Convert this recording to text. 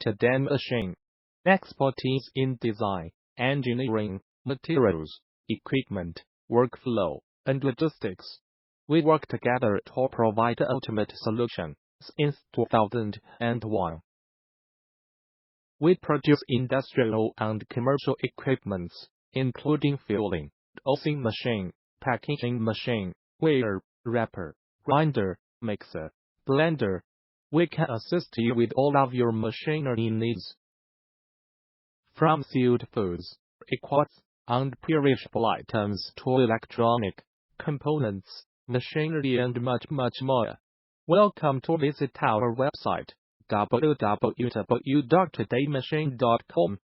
end-to-end machine expertise in design, engineering, materials, equipment, workflow, and logistics. We work together to provide the ultimate solution since 2001. We produce industrial and commercial equipments, including filling, dosing machine, packaging machine, weigher, wrapper, grinder, mixer, blender. We can assist you with all of your machinery needs. From sealed foods, equipment, and perishable items to electronic components, machinery, and much more. Welcome to visit our website www.todaymachine.com.